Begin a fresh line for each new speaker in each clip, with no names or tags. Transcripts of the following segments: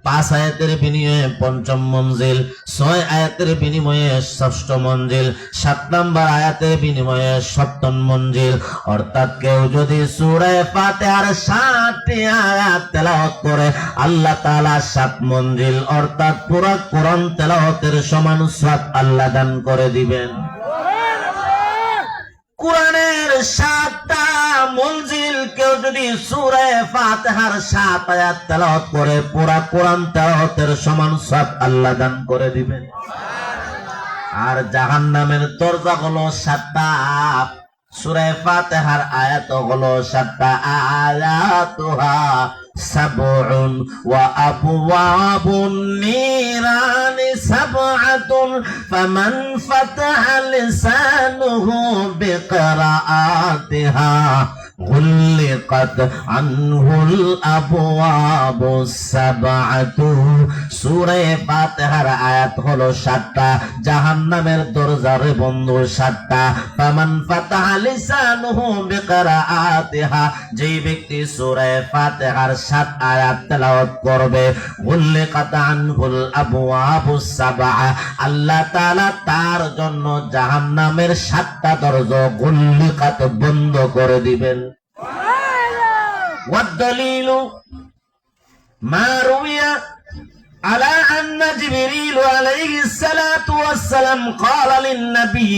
5 আয়াতের বিনিময়ে 5ম মঞ্জিল, 6 আয়াতের বিনিময়ে 6ষ্ঠ মঞ্জিল, 7 নম্বর আয়াতের বিনিময়ে 7ম মঞ্জিল। অর্থাৎ কেউ যদি সূরা ফাতিহার 7টি আয়াত তেলাওয়াত করে আল্লাহ তাআলা 7 মঞ্জিল অর্থাৎ পুরো কোরআন তেলাওয়াতের সমান সওয়াব আল্লাহ দান করে দিবেন। কোরআনের 7টা মঞ্জিল কেউ যদি সূরা ফাতিহার 7 আয়াত তেলাওয়াত করে পুরো কোরআন তেলাওয়াতের সমান সওয়াব আল্লাহ দান করে দিবেন। আর জাহান্নামের দরজা হলো 7টা, সূরা ফাতিহার আয়াত হলো 7টা, আয়াতুহা সাবউন ওয়া আবওয়াবুন নিরানি সাবআতুন ফামান ফাতাহা লিসানুহু বিকিরাআতিহা غلقت عنه الابواب السبعه। সূরা ফাতিহার আয়াত হলো 7টা, জাহান্নামের দরজার বন্ধ 7টা। ফামান ফাতাহা লিসানুহু বিকিরাআতিহা, যেই ব্যক্তি সূরা ফাতিহার 7 আয়াত তেলাওয়াত করবে গুললিকাত আনহুল আবওয়াবুস সাবআ, আল্লাহ তাআলা তার জন্য জাহান্নামের 7টা দরজা গুললিকাত বন্ধ করে দিবেন। والدليل ما روي على أن جبريل عليه الصلاة والسلام قال للنبي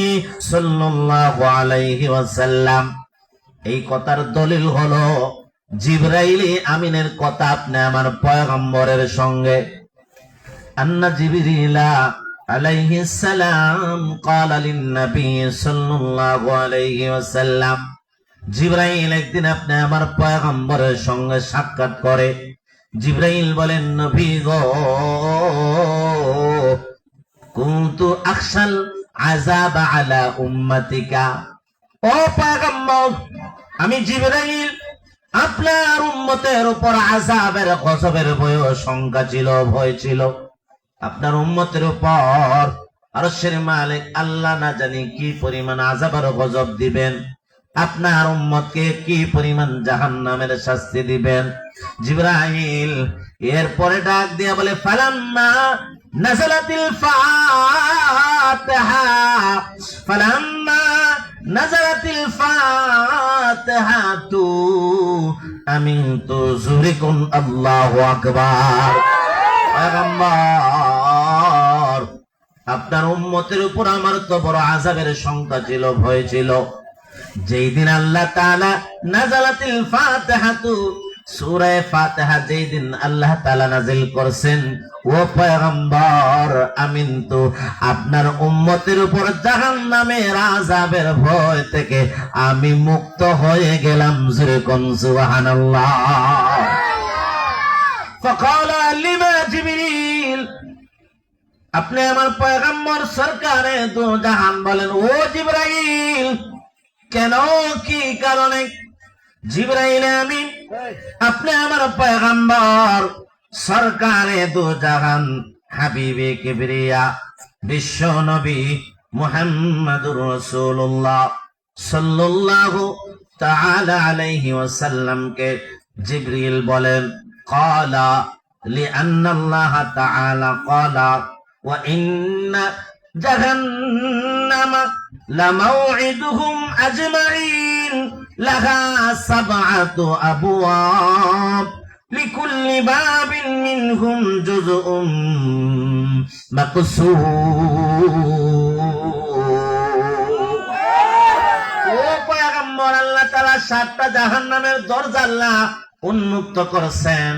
صلى الله عليه وسلم, এই কথার দলিল হলো জিবরাইল আমিনের কথা আপনি আমার পয়গম্বরের সঙ্গে। আন্না জিবরিলা আলাইহিস সালাম قال للنبي صلى الله عليه وسلم, জিবরাইল একদিন আপনি আমার পয়গম্বরের সঙ্গে সাক্ষাৎ করে। জিবরাইল বলেন, নবী গো, কুনতু আখশাল আযাব আলা উম্মতিকা, ও পয়গম্বর আমি জিবরাইল আপনার উম্মতের উপর আযাবের গজবের শঙ্কা ছিল, ভয় ছিল। আপনার উম্মতের উপর আরশের মালিক আল্লাহ না জানি কি পরিমাণ আযাব আর গজব দিবেন, আপনার উম্মতকে কি পরিমাণ জাহান্নামের শাস্তি দিবেন। জিবরাইল এরপরে ডাক দিয়া বলে, ফালাম্মা নাযালাতিল ফাতিহা, ফালাম্মা নাযালাতিল ফাতিহাতু আমিনতু যুরিকুন আল্লাহু আকবার। পয়গম্বর আপনার উম্মতের উপর আমার তো বড় আযাবের শঙ্কা ছিল, ভয় ছিল। যেই দিন আল্লাহ তাআলা নাযালাতিল ফাতিহাতু সূরা ফাতিহা যেই দিন আল্লাহ তাআলা নাযিল করেছেন, ও পয়গম্বর আমিনতু আপনার উম্মতের উপর জাহান্নামের আযাবের ভয় থেকে আমি মুক্ত হয়ে গেলাম। জোরে কোন সুবহানাল্লাহ। ফাকালা লিমা জিবরিল, আপনি আমার পয়গম্বর সরকারে দু জাহান বলেন, ও জিবরাইল কেন, কি কারণে? জিবরাইল আমিন আপনি আমার পয়গম্বর সরকারে দু জাহান হাবিবে কিবরিয়া বিশ্ব নবী মুহাম্মদুর রাসূলুল্লাহ সাল্লাল্লাহু তাআলা আলাইহি ওয়াসাল্লামকে জিবরিল বলেন, ক্বালা লিআন্না আল্লাহ তাআলা ক্বালা ওয়া ইন্না জাহান্নামা লামাউইদুহুম আজমাইন লাহা সাবআতু আবওয়াব লিকুল্লি বাবিন মিনহুম জুজউম মাকসুম। ও পয়গম্বর, আল্লাহ তাআলা 7টা জাহান্নামের দরজা আল্লাহ উন্মুক্ত করেছেন,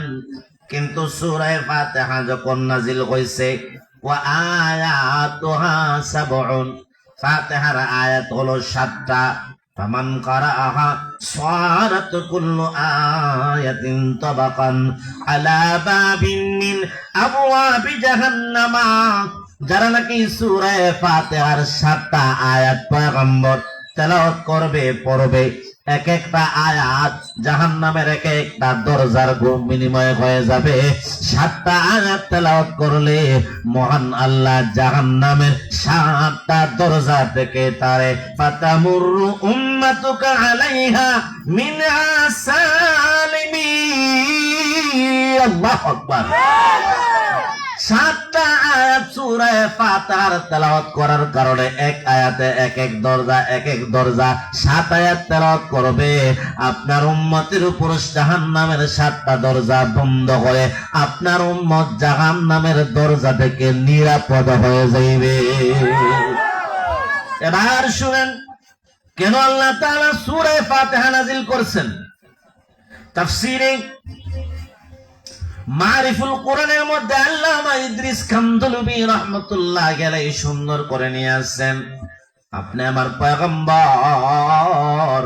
কিন্তু সূরা ফাতিহা যখন নাযিল হইছে ওয়া আয়াতুহা সাবউন, ফাতিহার আয়াত হলো 7টা। ফামান কারাআহা সারাত কুল্লু আয়াতিন তাবাকান আলা বাবিন মিন আবওয়াবি জাহান্নামা, যারা নাকি সূরা ফাতিহার 7টা আয়াত পয়গম্বর তেলাওয়াত করবে, পড়বে, এক একটা আয়াত জাহান্নামের এক একটা দরজার বিনিময় হয়ে যাবে। 7টা আয়াত তেলাওয়াত করলে মহান আল্লাহ জাহান্নামের 7টা দরজা থেকে তারে ফাতামুরু উম্মাতুকা আলাইহা মিনহা সালিমিন। আল্লাহু আকবার। 7টা আয়াত সূরা ফাতিহার তেলাওয়াত করার কারণে এক আয়াতে এক এক দরজা 7 আয়াত তেলাওয়াত করবে, আপনার উম্মতের উপর জাহান্নামের 7টা দরজা বন্ধ করে আপনার উম্মত জাহান্নামের দরজা থেকে নিরাপদ হয়ে যাইবে। এবার শুনেন কেন আল্লাহ তাআলা সূরা ফাতিহা নাযিল করেছেন। তাফসীরে মারিফুল কোরআনের মধ্যে আল্লামা ইদ্রিস কান্দলবি রাহমাতুল্লাহি আলাইহি সুন্দর করে নিয়ে আসেন, আপনি আমার পয়গম্বর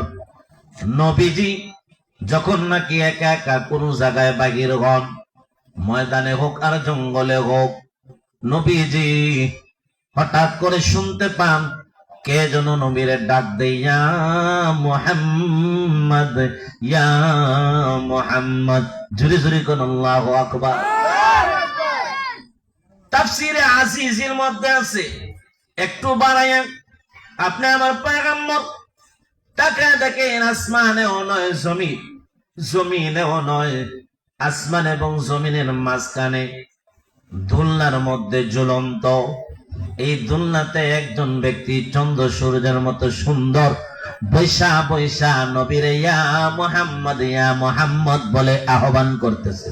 নবীজি যখন নাকি একা একা কোন জায়গায় বাহির হন, ময়দানে হোক আর জঙ্গলে হোক, নবীজি হঠাৎ করে শুনতে পান কে যেন নবীরে ডাক দেয়, ইয়া মুহাম্মদ ইয়া মুহাম্মদ। জোরে জোরে কোন আল্লাহু আকবার। তাফসীরে আজিজের মধ্যে আছে, একটু বাড়ায়েন, আপনি আমার পয়গম্বর তাকে দেখেন আসমানেও নয় জমিনেও নয়, আসমান এবং জমিনের মাঝখানে দোলনার মধ্যে ঝুলন্ত, এই দোলনাতে একজন ব্যক্তি চন্দ্র সূর্যের মতো সুন্দর বৈশা বৈশা নবীরে ইয়া মুহাম্মদ বলে আহ্বান করতেছে।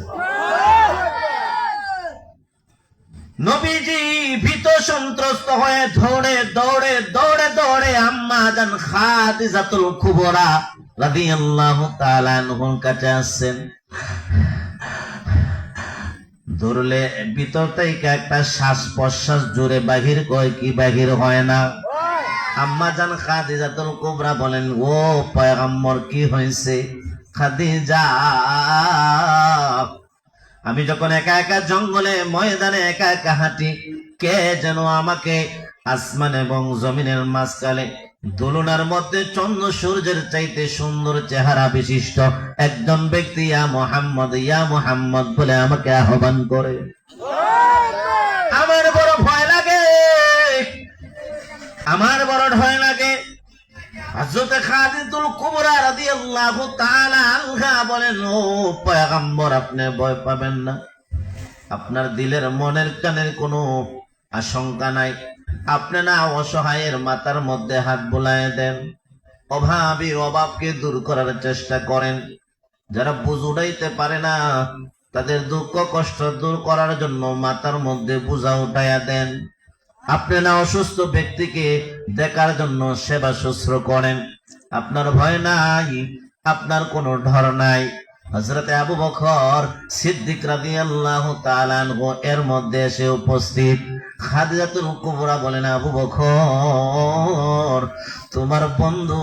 নবীজি ভীত সন্ত্রস্ত হয়ে দৌড়ে দৌড়ে দৌড়ে দৌড়ে আম্মা জান খাদিজাতুল কুবরা রাদিয়াল্লাহু তাআলা আনহার কাছে আসছেন। ধরলে ভিতর থেকে একটা শ্বাস প্রশ্বাস জোরে বাহির কয় কি বাহির হয় না। আম্মা জান খাদিজাতুল কুবরা বলেন, ও পয়গম্বর কি হয়েছে? খাদিজা, আমি যখন একা একা জঙ্গলে ময়দানে একা একা হাঁটি, কে যেন আমাকে আসমান এবং জমিনের মাঝখানে দোলনার মধ্যে চন্দ্র সূর্যের চাইতে সুন্দর চেহারা বিশিষ্ট একজন ব্যক্তি ইয়া মুহাম্মদ বলে আমাকে আহ্বান করে। আমার বড় ভয় লাগে, আমার বড় ভয় লাগে। হযরত খাদিজাতুল কুবরা রাদিয়াল্লাহু তাআলা আনহা বলেন, ও পয়গম্বর আপনি ভয় পাবেন না, আপনার দিলের মনের কানের কোনো আশঙ্কা নাই, আপনি না অসহায়ের মাথার মধ্যে হাত বুলায় দেন, অভাবী অভাবকে দূর করার চেষ্টা করেন, যারা বুঝ উঠাইতে পারে না তাদের দুঃখ কষ্ট দূর করার জন্য মাথার মধ্যে বোঝা উঠাইয়া দেন, আপনি না অসুস্থ ব্যক্তিকে দেখার জন্য সেবা শুশ্রূষা করেন, আপনার ভয় নাই, আপনার কোনো ডর নাই। হযরতে আবু বকর সিদ্দিক রাদিয়াল্লাহু তাআলা আনহু এর মধ্যে এসে উপস্থিত। খাদিজাতুল কুবরা বলেন, আবু বকর তোমার বন্ধু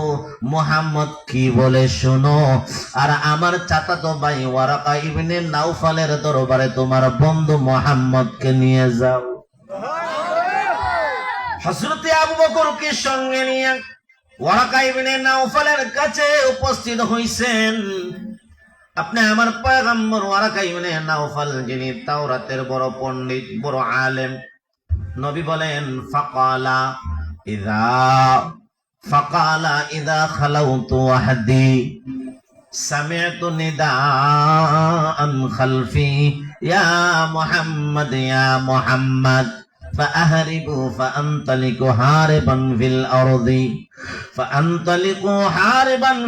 মুহাম্মদ কি বলে শোনো, আর আমার চাচাতো ভাই ওয়ারাকা ইবনে নাওফালের দরবারে তোমার বন্ধু মুহাম্মদকে নিয়ে যাও। হযরতে আবু বকরকে সঙ্গে নিয়ে ওয়ারাকা ইবনে নাওফালের কাছে উপস্থিত হইছেন। আপনি আমার পয়গম্বর ওয়ারাকা ইবনে নাওফাল, যিনি তাওরাতের বড় পণ্ডিত, বড় আলেম, নবী বলেন, ফাকালা ইযা খালাউতু ওয়াহদি সামি'তু নিদাআন খালফি ইয়া মুহাম্মদ فأهربوا فأنطلقوا حاربا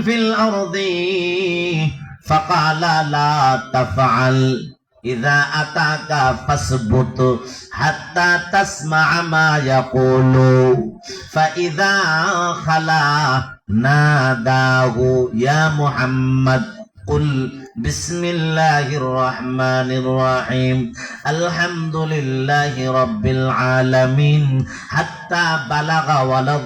في الأرض فقال لا تفعل إذا أتاك فاثبت حتى تسمع ما يقول فإذا خلا ناداه يا محمد قل بسم الله الرحمن الرحيم الحمد لله رب العالمين حتى بلغ ولا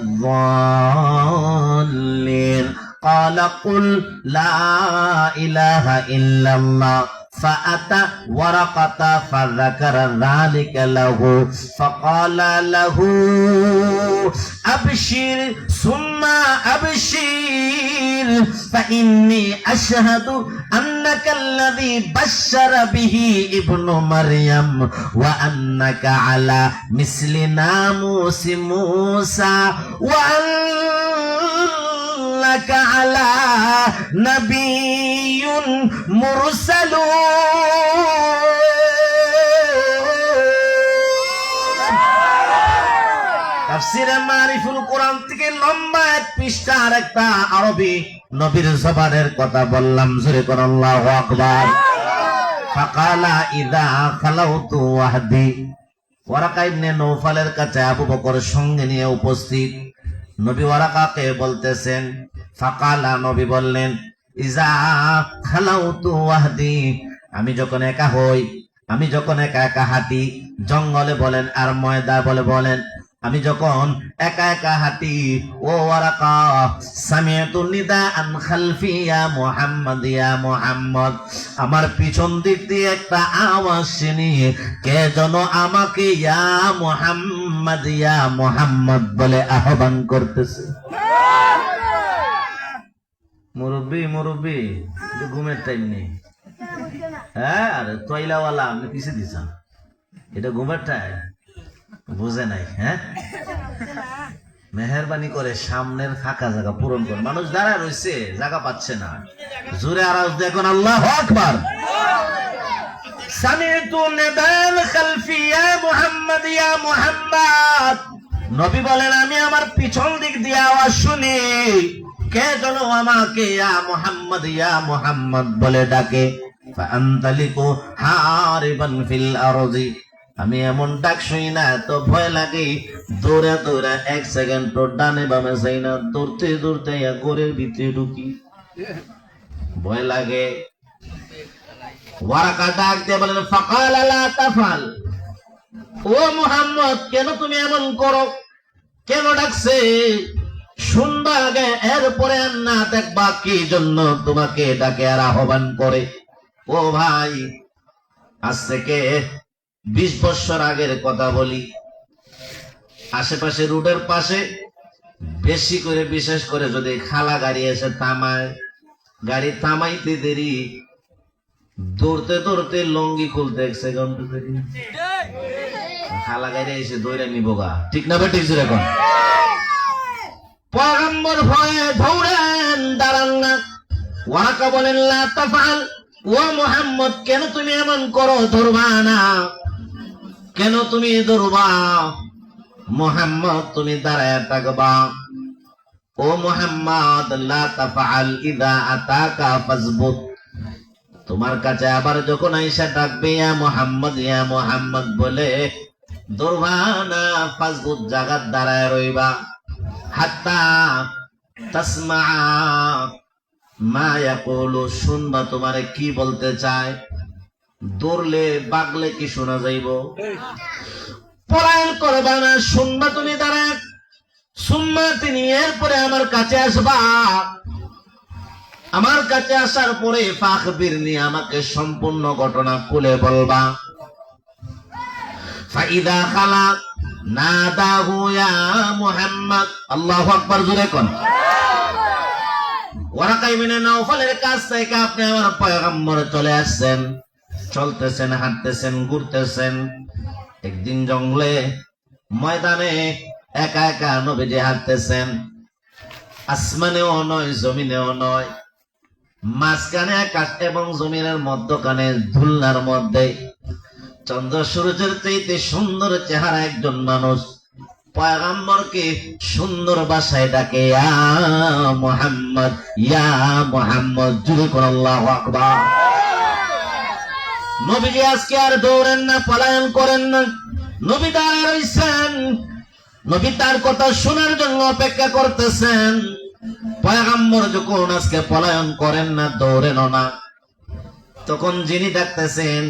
الضالين قال قل لا إله إلا الله فأتى ورقة فذكر ذلك له فقال له أبشر ثم أبشر فإني أشهد أنك الذي بشر به ابن مريم وأنك على مثل ناموس موسى وأنك على نبي مرسل তাফসিরে মারিফুল কোরআন থেকে লম্বা এক পৃষ্ঠার একটা আরবি নবীর জবানের কথা বললাম, জোরে কোন আল্লাহু আকবার। ফাকালা ইযা খালাউতু ওয়াহদি, ওয়ারাকা ইবনে নওফালের কাছে আবু বকর সঙ্গে নিয়ে উপস্থিত। নবী ওয়ারাকাকে বলতেছেন, ফাকালা নবী বললেন, ইযা খালাউতু ওয়াহদি, আমি যখন একা হই, আমি যখন একা একা হাঁটি, জঙ্গলে বলেন আর ময়দা বলেন, আমি যখন একা একা হাঁটি, ও ওয়ারাকা, সামিআতু নিদাআন খালফি ইয়া মুহাম্মদ ইয়া মুহাম্মদ, আমার পিছন দিক দিয়ে একটা আওয়াজ শুনি, কে যেন আমাকে ইয়া মুহাম্মদ বলে আহ্বান করতেছে। মুরব্বি ঘুমের টাইম নেই। হ্যাঁ, আরে তৈলাওয়ালা আপনি পিছিয়ে দিচ্ছেন, এটা ঘুমের টাইম বুঝে নাই। হ্যাঁ, মেহরবানি করে সামনের ফাঁকা জায়গা পূরণ করুন। মানুষ দাঁড়ায় রয়েছে, জায়গা পাচ্ছে না। জোরে আওয়াজ দেখুন, আল্লাহু আকবার। সামি'তু নিদান খালফি ইয়া মুহাম্মদ ইয়া মুহাম্মদ, নবী বলেন আমি আমার পিছন দিক দিয়ে আওয়াজ শুনি, কে যেন আমাকে ইয়া মুহাম্মদ বলে ডাকে। ফাআনতালিকু হারিবান ফিল আরজি, আমি এমন ডাক শুই না তো ভয় লাগে, দৌড়ে 1 সেকেন্ড তো ডানে বামে যাই না, দৌড়তে ঘরের ভিতরে ঢুকি, ভয় লাগে। ওয়ারাকা ডাক দিয়ে বলেন, ফাকালা লা তাফাল, ও মুহাম্মদ কেন তুমি এমন করো, কেন ডাকছে শুনবা আগে, এরপরে না দেখবা কি জন্য তোমাকে ডাকে আর আহ্বান করে। ও ভাই, আজ থেকে 20 বছর আগের কথা বলি, আশেপাশে রোডের পাশে বেশি করে, বিশেষ করে যদি খালা গাড়ি এসে থামায়, গাড়ি থামাইতে দেরি, দৌড়তে লঙ্গি খুলতে 1 সেকেন্ড দেরি, খালা গাড়ি এসে দৌড়ে নিবগা, ঠিক না ঠিক জোরে এখন। পয়গম্বর ভয়ে দৌড়েন, দাঁড়ান না। ওয়ারাকা বলেন, লা তাফআল, ও মুহাম্মদ কেন তুমি এমন করো, ধরবা না, কেন তুমি ধরবা, মুহাম্মদ তুমি দাঁড়ায় থাকবা। ও মুহাম্মদ লা তাফআল, ইযা আতাকা ফাজবুত, তোমার কাছে আবার যখন আয়েশা ডাকবে ইয়া মুহাম্মদ বলে, ধরবা না, ফাজবুত জাগাত দাঁড়ায় রইবা, হাত্তা তাসমা মা ইয়াকুলু, শুনবা তোমারে কি বলতে চায়, দৌড়লে বাগলে কি শোনা যাইব, পলায়ন করবা না, শুনবা তুমি দাঁড়ায়, সুম্মা তিনি এরপরে আমার কাছে আসবা, আমার কাছে আসার পরে ফাখবিরনি, আমাকে সম্পূর্ণ ঘটনা খুলে বলবা। ফাইদা খালা নাদাহু ইয়া মুহাম্মদ, আল্লাহু আকবার জোরে কোন। ওয়ারাকা ইবনে নওফালের কাছ থেকে আপনি আমার পয়গম্বর চলে আসছেন, চলতেছেন, হাঁটতেছেন, ঘুরতেছেন। একদিন জঙ্গলে ময়দানে একা একা নবীজি হাঁটতেছেন, আসমানেও নয় জমিনেও নয়, মাঝখানে আকাশ এবং জমিনের মধ্যখানে ধুলনার মধ্যে চন্দ্র সূর্যের চাইতে সুন্দর চেহারা একজন মানুষ পয়গম্বরকে সুন্দর ভাষায় ডাকে, ইয়া মুহাম্মদ, জুড়ে কোন আল্লাহু আকবার। নবীজি আজকে আর দৌড়েন না, পলায়ন করেন না, নবী দাঁড়ায় রইছেন, নবী তার কথা শোনার জন্য অপেক্ষা করতেছেন। পয়গম্বর যখন আজকে পলায়ন করেন না, দৌড়েন না, তখন যিনি ডাকতেছেন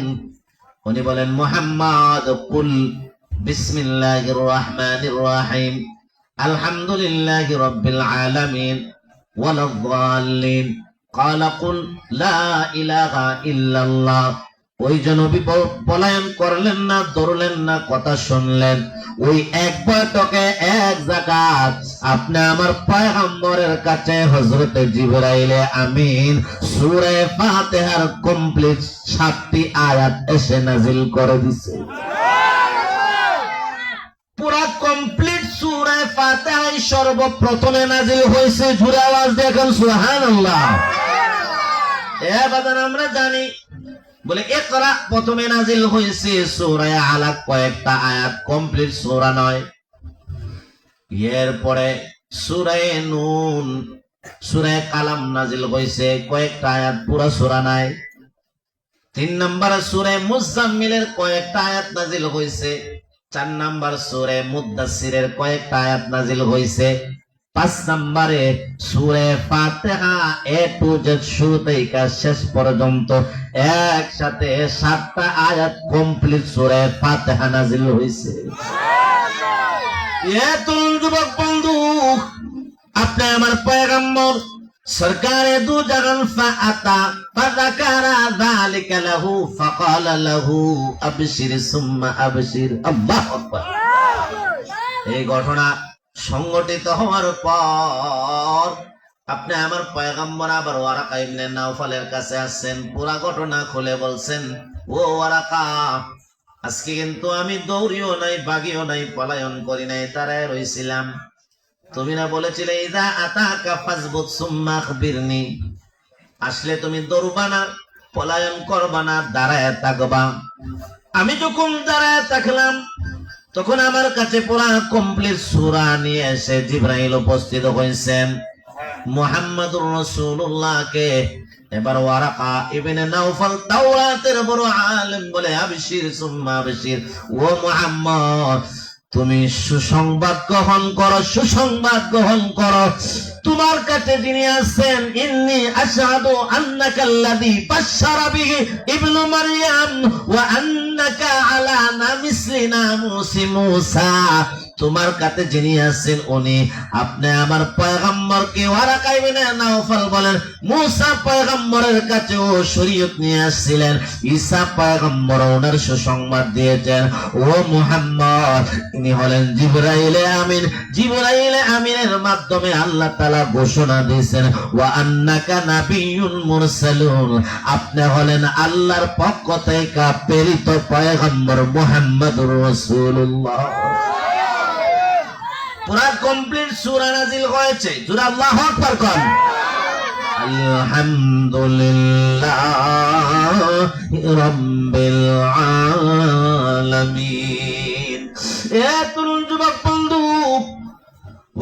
উনি বলেন, মুহাম্মদ কুল বিসমিল্লাহির রহমানির রহিম, আলহামদুলিল্লাহি রাব্বিল আলামিন ওয়ালাদ দাল্লিন, ক্বালা কুল লা ইলাহা ইল্লাল্লাহ। ওই যে নবী পলায়ন করলেন না, দৌড়লেন না, কথা শুনলেন, ওই এক বৈঠকে এক জায়গাত আপনি আমার পয়গম্বরের কাছে হযরতে জিবরাইল আমিন সূরা ফাতিহার কমপ্লিট 7টি আয়াত এসে নাজিল করে দিয়েছে। পুরা কমপ্লিট সূরা ফাতিহা সর্বপ্রথমে নাজিল হয়েছে, জোরে আওয়াজ দেখেন সুবহানাল্লাহ। এবারে আমরা জানি বলে ইকরা প্রথমে নাজিল হয়েছে, সূরা আলাক কয়েকটা আয়াত, কমপ্লিট সূরা নয়। এরপরে সূরা নুন, সূরা কালাম নাজিল হইছে, কয়েকটা আয়াত, পুরা সূরা নাই। 3 নম্বর সূরা মুজাম্মিলের কয়েকটা আয়াত নাজিল হইছে। 4 নম্বর সূরা মুদ্দাসসিরের কয়েকটা আয়াত নাজিল হইছে। 5 নম্বরে সূরা ফাতিহা এ টু জেড শুরু থেকে শেষ পর্যন্ত একসাথে 7টা আয়াত কমপ্লিট সূরা ফাতিহা নাজিল হইছে। এ তরুণ যুবক বন্ধু, আপনি আমার পয়গম্বর সরকারে দু জাগান ফাআতা ফাযাকারা যালিকা লাহু ফাকালা লাহু আবশির সুম্মা আবশির। আল্লাহু আকবার। এই ঘটনা সংঘটিত হওয়ার পর আপনি আমার পয়গম্বর আবার ওয়ারাকা ইবনে নাওফালের কাছে আসছেন, পুরা ঘটনা খুলে বলছেন, ও ওয়ারাকা, আজকে কিন্তু আমি দৌড়িও নাই, বাগিও নাই, পলায়ন করি নাই, দাঁড়ায় রইছিলাম। তুমি না বলেছিলে ইযা আতাকা ফাজবুত সুম্মা আখবিরনি, আসলে তুমি দৌড়বা না, পলায়ন করবা না, দাঁড়ায় থাকবা। আমি যখন দাঁড়ায় থাকলাম তখন আমার কাছে পুরা কমপ্লিট সূরা নিয়ে এসে জিবরাইল উপস্থিত হয়েছেন। মুহাম্মদুর রাসূলুল্লাহকে এবার ওয়ারাকা ইবনে নাওফাল তাওরাতের বড় আলেম বলে, আবশির সুম্মা আবশির, ও মুহাম্মদ তুমি সুসংবাদ গ্রহণ করো, সুসংবাদ গ্রহণ করো। তোমার কাছে যিনি আছেন, ইন্নী আশহাদু আন্নাকাল্লাযী বাশশারা বিহি ইবনু মারইয়াম ওয়া আন্নাকা আলা মিসলি নামুসি মূসা, তোমার কাছে যিনি আছেন উনি আপনি আমার পয়গম্বরকে ওয়ারাকা ইবনে নাওফাল বলেন, মূসা পয়গম্বরের কাছে ও শরীয়ত নিয়ে আসছিলেন, ঈসা পয়গম্বর ওনার সুসংবাদ দিয়েছেন। ও মুহাম্মদ, ইনি হলেন জিবরাইলে আমিন। জিবরাইলে আমিনের মাধ্যমে আল্লাহ তাআলা ঘোষণা দিয়েছেন, ওয়া আন্নাকা নাবিয়্যুন মুরসালুন, আপনি হলেন আল্লাহর পক্ষ থেকে প্রেরিত পয়গম্বর মুহাম্মদুর রাসূলুল্লাহ। পুরা কমপ্লিট সূরা নাজিল হয়েছে। জোরে আল্লাহু আকবার কোন। আলহামদুলিল্লাহি রাব্বিল আলামিন। এ তরুণ যুবক বন্ধু,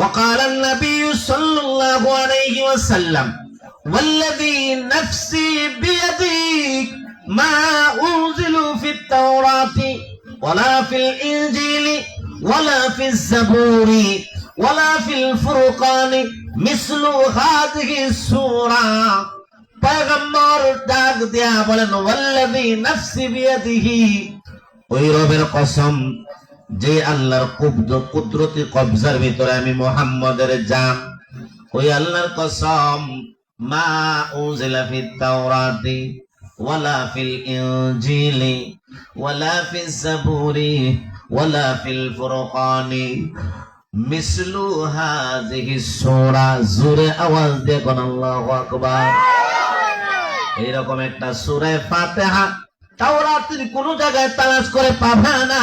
وقال النبي صلى الله عليه وسلم والذي نفسي بيده ما أنزل في التوراة ولا في الإنجيل ولا في الزبور ولا في الفرقان مثل هذه السورة। পয়গম্বর ডাক দিয়া বলেন, ওয়াল্লাযী নাফসি বিয়াদিহি, ওই রবের কসম যে আল্লাহর কুদরতি কবজার ভিতরে আমি মুহাম্মদের জান, ওই আল্লাহর কসম, মা উনজিলা ফিত তাওরাতি ওয়ালা ফিল ইনজিলি ওয়ালা ফিজ জাবুরি ওয়ালা ফিল ফুরকানি মিসলু হাযিহি সূরা। জোরে আওয়াজ দিয়ে কোন আল্লাহু আকবার। এরকম একটা সূরা ফাতিহা তাওরাতের কোন জায়গায় তালাশ করে পাবা না,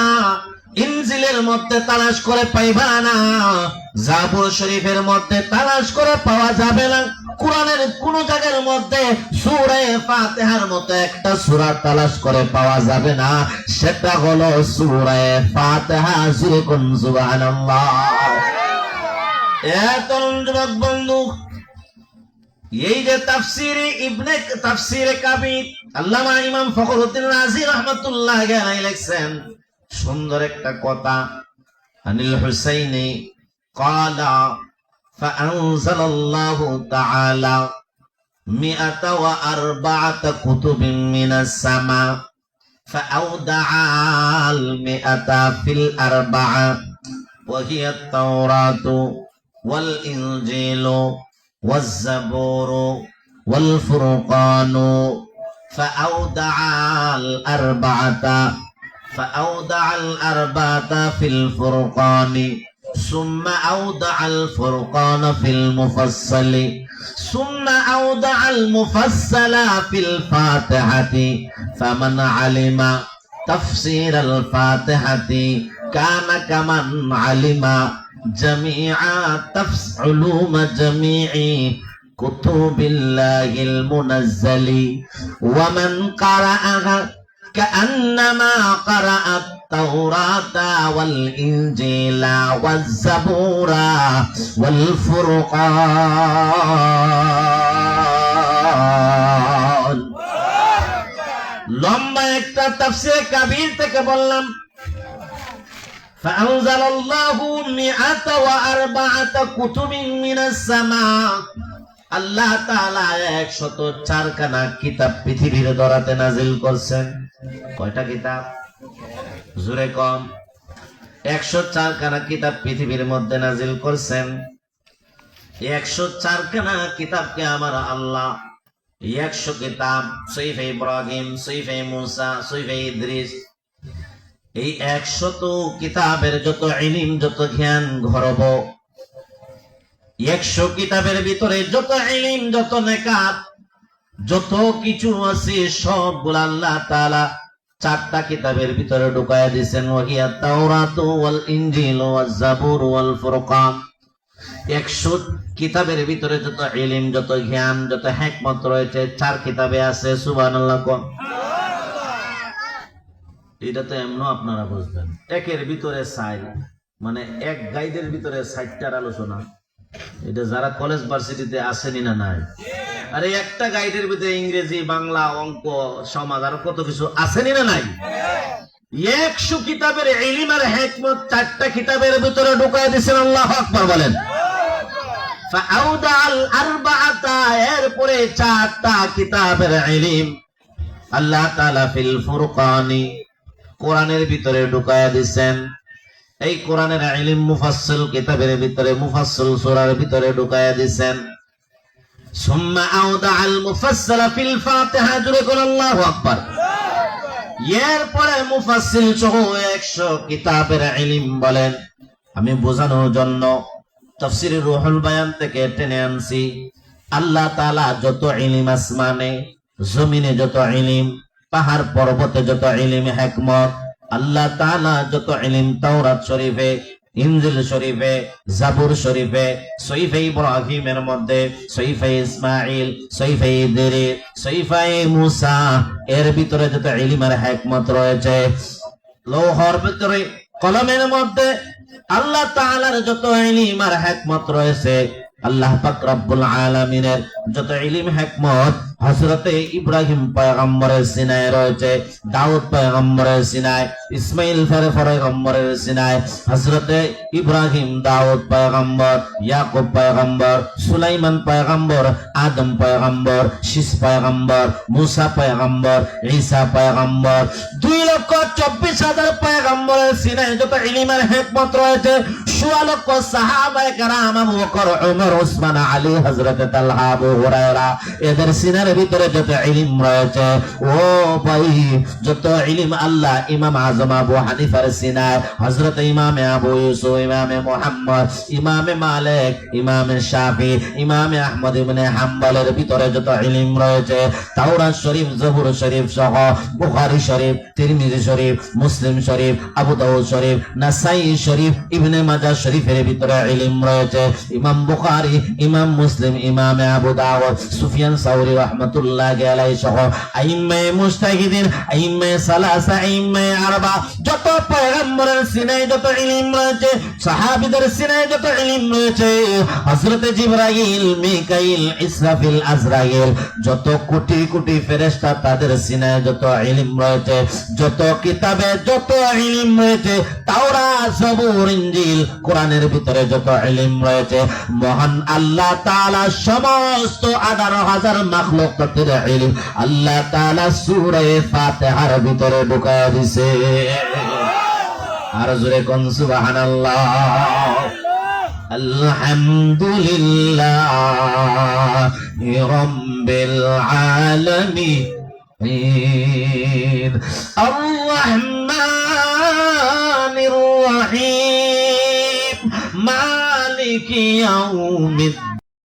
ইনজিলের মধ্যে তালাশ করে পাইবা না, জাবুর শরীফের মধ্যে তালাশ করে পাওয়া যাবে না, কোরআনের কোন জায়গার মধ্যে সূরা ফাতিহার মতো একটা সূরা তালাশ করে পাওয়া যাবে না, সেটা হলো সূরা ফাতিহা। জোরে কোন সুবহানাল্লাহ। এ তরুণ যুবক বন্ধু, এই যে তাফসিরে কাবীর আল্লামা ইমাম ফখরুদ্দীন রাজি রাহমাতুল্লাহ আলাইহি লিখছেন সুন্দর একটা কথা, আনিল হুসাইনি ক্বালা ফাআনজালাল্লাহু তাআলা 104 কুতুবিন মিনাস সামা ফাআউদাআল 100 ফিল আরবা'a ওয়া হিয়া আত-তাওরাতু ওয়াল ইনজিলু ওয়াজ জাবুরু ওয়াল ফুরকানু ফাআউদাআল আরবা'াতা فأودع الأربعة في الفرقان ثم أودع الفرقان في المفصل ثم أودع المفصل في الفاتحة فمن علم تفسير الفاتحة كان كمن علم جميع علوم جميع كتب الله المنزل ومن قرأها كأنما قرأ তাওরাতা ওয়াল ইনজিলা ওয়াজ জাবুরা ওয়াল ফুরকান। লম্বা একটা তাফসীরে কাবীর থেকে বললাম। فأنزل الله 104 كتب من السماء। আল্লাহ তাআলা 104 খানা কিতাব পৃথিবীর দরাতে নাজিল করছেন। কয়টা কিতাব? জোরে কম। 104 খানা কিতাব পৃথিবীর মধ্যে নাজিল করছেন। 104 খানা কিতাবকে আমার আল্লাহ 100 কিতাব, সহিফে ইব্রাহিম, সহিফে মুসা, সহিফে ইদ্রিস, এই 100 কিতাবের যত ইলম, যত জ্ঞান ঘরব, 100 কিতাবের ভিতরে যত ইলম, যত নেকাত, যত কিছু আছে সবগুলো আল্লাহ তাআলা 4টা কিতাবের ভিতরে ঢুকায়া দিয়েছেন। ওয়াহিয়া তাওরাত ওয়াল ইনজিল ওয়াজ জাবুর ওয়াল ফুরকান। 100 কিতাবের ভিতরে যত ইলম, যত জ্ঞান, যত হিকমত রয়েছে 4 কিতাবে আছে। সুবহানাল্লাহ। কোন এটা তো এমন আপনারা বুঝবেন, একের ভিতরে 4, মানে এক গাইডের ভিতরে 4টার আলোচনা। এটা যারা কলেজ ভার্সিটিতে আসেনি না নাই, আরে একটা গাইডের ভিতরে ইংরেজি, বাংলা, অঙ্ক, সমাজ, আরো কত কিছু আসেনি না নাই। 100 কিতাবের ইলম আর হিকমত 4টা কিতাবের ভিতরে ঢুকায় দিয়েছেন। আল্লাহু আকবার বলেন। ফাআউদাল আরবাআতা, এরপরে 4টা কিতাবের ইলম আল্লাহ তাআলা ফিল ফুরকানি, কোরআনের ভিতরে ঢুকায়া দিয়েছেন। এই কোরআনের ইলম মুফাসসিল কিতাবের ভিতরে, মুফাসসিল সূরার ভিতরে ঢুকায়া দিয়েছেন। সুম্মা আউদাল মুফাসসালা ফিল ফাতিহা। জোরে বলেন আল্লাহু আকবার। এরপরে মুফাসসিল সহ 100 কিতাবের ইলম বলেন। আমি বোঝানোর জন্য তাফসীরে রুহুল বায়ান থেকে টেনে আনছি। আল্লাহ তাআলা যত ইলম, আসমানে জমিনে যত ইলম, পাহাড় পর্বতে যত ইলম হিকমত, আল্লাহ তাআলা যত ইলম তাওরাত শরীফে, ইনজিল শরীফে, জাবুর শরীফে, সহিফে ইব্রাহিমের মধ্যে, সহিফে ইসমাঈল, সহিফে ইদ্রিস, সহিফে মুসা, এর ভিতরে যত ইলম আর হিকমত রয়েছে, লৌহর ভিতরে, কলমের মধ্যে আল্লাহ তাআলার যত ইলম আর হিকমত রয়েছে, আল্লাহ পাক রব্বুল আলামিনের যত ইলম হিকমত হযরতে ইব্রাহিম পয়গম্বরের সিনায় রয়েছে, দাউদ পয়গম্বরের সিনায়, ইসমাইল পয়গম্বরের সিনায়, হযরতে ইব্রাহিম, দাউদ পয়গম্বর, ইয়াকুব পয়গম্বর, সুলাইমান পয়গম্বর, আদম পয়গম্বর, শীস পয়গম্বর, মুসা পয়গম্বর, ঈসা পয়গম্বর, 2,24,000 পয়গম্বরের সিনায় যত ইলম আর হিকমত রয়েছে, 16 লক্ষ সাহাবায়ে কেরাম, আবু বকর, উমর, ওসমান, আলী, হযরতে তালহা, আবু হুরায়রা, এদের সিনার ভিতরে যত ইলম রয়েছে, ও ভাই, যত ইলম আল্লাহ ইমাম আযম আবু হানিফার সিনায়, হযরত ইমামে আবু ইউসুফ, ইমামে মুহাম্মদ, ইমামে মালিক, ইমামে শাফি, ইমামে আহমদ ইবনে হাম্বলের ভিতরে যত ইলম রয়েছে, তাওরাত শরীফ, জবুর শরীফ সহ বুখারী শরীফ, তিরমিজি শরীফ, মুসলিম শরীফ, আবু দাউদ শরীফ, নাসাই শরীফ, ইবনে মাজাহ শরীফের ভিতরে ইলম রয়েছে। ইমাম বুখারী, ইমাম মুসলিম, ইমামে আবু দাউদ, সুফিয়ান সাউরি রাহমাতুল্লাহি আলাইহি সহ আইম্মায়ে মুজতাহিদিন, আইম্মায়ে সালাসা, আইম্মায়ে আরবা, যত পয়গম্বরের সিনায় যত ইলম রয়েছে, সাহাবীদের সিনায় যত ইলম রয়েছে, হযরতে জিবরাইল, মিকাইল, ইসরাফিল, আজরাইল, যত কোটি কোটি ফেরেশতা তাদের সিনায় যত ইলম রয়েছে, যত কিতাবে যত ইলম রয়েছে, তাওরাত, জবুর, ইনজিল, কোরআনের ভিতরে যত ইলম রয়েছে, মহান আল্লাহ তাআলা সমস্ত 18,000 মাখলুকাতের ইলম আল্লাহ তাআলা সূরা ফাতিহার ভিতরে ঢুকায়া দিয়েছে। আর জোরে কোন সুবহানাল্লাহ। আলহামদুলিল্লাহি রাব্বিল আলামিন আর-রাহমানির রাহিম মালিকি ইয়াউমিদ